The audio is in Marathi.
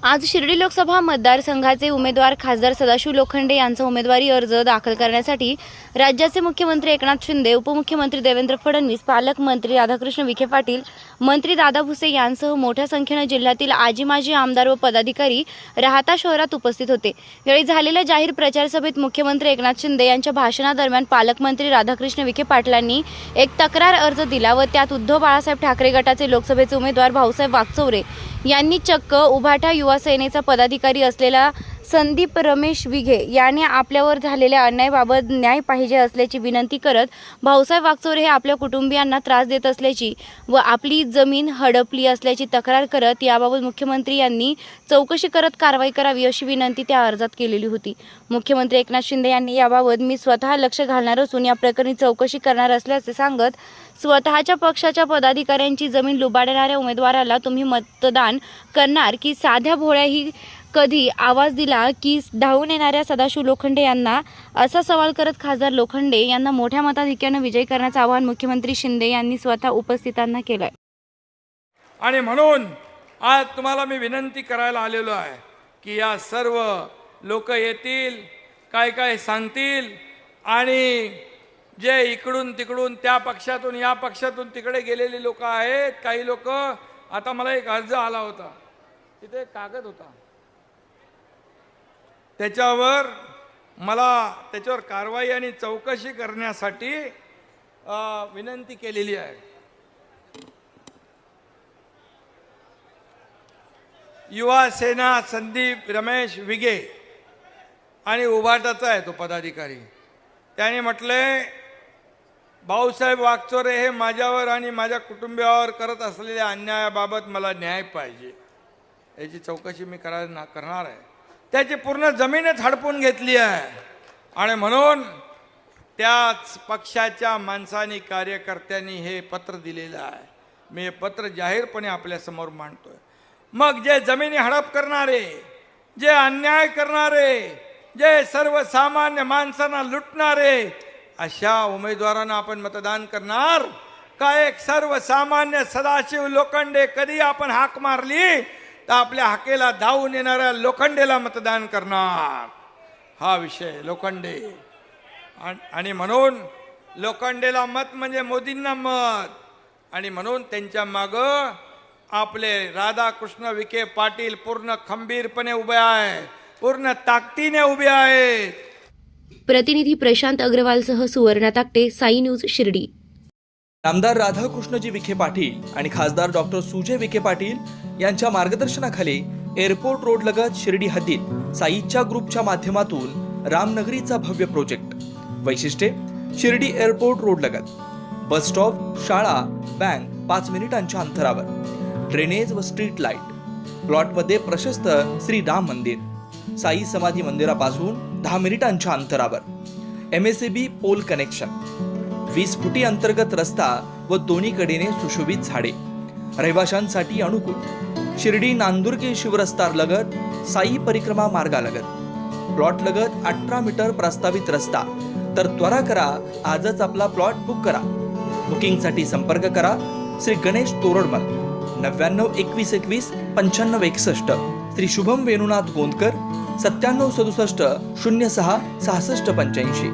आज शिर्डी लोकसभा मतदारसंघाचे उमेदवार खासदार सदाशिव लोखंडे यांचा उमेदवारी अर्ज दाखल करण्यासाठी राज्याचे मुख्यमंत्री एकनाथ शिंदे, उपमुख्यमंत्री देवेंद्र फडणवीस, पालकमंत्री राधाकृष्ण विखे पाटील, मंत्री दादा भुसे यांसह मोठ्या संख्येने जिल्ह्यातील आजी माजी आमदार व पदाधिकारी राहता शहरात उपस्थित होते। यावेळी झालेल्या जाहीर प्रचार सभेत मुख्यमंत्री एकनाथ शिंदे यांच्या भाषणादरम्यान पालकमंत्री राधाकृष्ण विखे पाटलांनी एक तक्रार अर्ज दिला व त्यात उद्धव बाळासाहेब ठाकरे गटाचे लोकसभेचे उमेदवार भाऊसाहेब वागचौरे यांनी चक्क उभाटा युवा सेनेचा पदाधिकारी असलेला संदीप रमेश विघे याने आपल्यावर झालेल्या अन्यायाबाबत न्याय पाहिजे असल्याची विनंती करत भाऊसाहेब वागचौरे हे आपल्या कुटुंबियांना त्रास देत असल्याची व आपली जमीन हडपली असल्याची तक्रार करत याबाबत मुख्यमंत्री यांनी चौकशी करत कारवाई करावी अशी विनंती त्या अर्जात केलेली होती। मुख्यमंत्री एकनाथ शिंदे यांनी याबाबत मी स्वतः लक्ष घालणार असून या प्रकरणी चौकशी करणार असल्याचे सांगत स्वतःच्या पक्षाच्या पदाधिकाऱ्यांची जमीन लुबाडणाऱ्या उमेदवाराला तुम्ही मतदान करणार की साध्या भोळ्याही कधी आवाज दिला की धावून येणाऱ्या सदाशिव लोखंडे यांना असा सवाल करत खासदार लोखंडे यांना मोठ्या मताधिक्याने विजयी करण्याचे आवाहन मुख्यमंत्री शिंदे यांनी स्वतः उपस्थितांना केलं। आणि म्हणून आज तुम्हाला मी विनंती करायला आलेलो आहे की या सर्व लोक येतील, काय काय सांगतील आणि जे इकडून तिकडून त्या पक्षातून या पक्षातून तिकडे गेलेले लोक आहेत, काही लोक, आता मला एक अर्ज आला होता, तिथे एक कागद होता, त्याच्यावर कारवाई आणि चौकशी करण्यासाठी विनंती केलेली आहे। युवा सेना संदीप रमेश विघे आणि उभाटाचा आहे तो पदाधिकारी। त्याने म्हटले भाऊसाहेब वागचौरे हे माझ्यावर आणि माझ्या कुटुंबियावर करत असलेल्या अन्यायाबाबत मला न्याय पाहिजे, याची चौकशी मी करणार आहे। त्याची पूर्ण जमीनच हडपून घेतली आहे आणि म्हणून त्याच पक्षाच्या माणसांनी, कार्यकर्त्यांनी हे पत्र दिलेलं आहे। मी हे पत्र जाहीरपणे आपल्यासमोर मांडतोय। मग जे जमिनी हडप करणारे, जे अन्याय करणारे, जे सर्वसामान्य माणसांना लुटणारे, अशा उमेदवारांना आपण मतदान करणार का एक सर्वसामान्य सदाशिव लोखंडे कधी आपण हाक मारली तर आपल्या हाकेला धावून येणाऱ्या लोखंडेला मतदान करणार? हा विषय लोखंडे। आणि म्हणून लोखंडेला मत म्हणजे मोदींना मत, आणि म्हणून त्यांच्या मागं आपले राधाकृष्ण विखे पाटील पूर्ण खंबीरपणे उभे आहे, पूर्ण ताकदीने उभे आहेत। प्रतिनिधी प्रशांत अग्रवालसह सुवर्णा ताकटे, साई न्यूज शिर्डी। आमदार राधाकृष्णजी विखे पाटील आणि खासदार डॉक्टर सुजय विखे पाटील यांच्या मार्गदर्शनाखाली एअरपोर्ट रोड लगत शिर्डी हद्दीत साईच्या ग्रुपच्या माध्यमातून रामनगरीचा भव्य प्रोजेक्ट। वैशिष्ट्ये: शिर्डी एअरपोर्ट रोड लगत बस स्टॉप, शाळा, बँक 5 मिनिटांच्या अंतरावर, ड्रेनेज व स्ट्रीट लाईट, प्लॉटमध्ये प्रशस्त श्री राम मंदिर, साई समाधी मंदिरापासून 10 मिनिटांच्या अंतरावर, MSAB पोल कनेक्शन, 20 फुटी अंतर्गत रस्ता व दोन्ही कडेने सुशोभित झाडे, रहिवाशांसाठी अनुकूल, शिर्डी नांदुर्गे शिवरस्ता लगत साई परिक्रमा मार्गालगत, प्लॉट लगत 18 मीटर प्रस्तावित रस्ता। तर त्वरा करा, आजच आपला प्लॉट बुक करा। बुकिंगसाठी संपर्क करा श्री गणेश तोरडमल 99 21 21 95 61, श्री शुभम वेणुनाथ गोंदकर 97 67 06 66 85।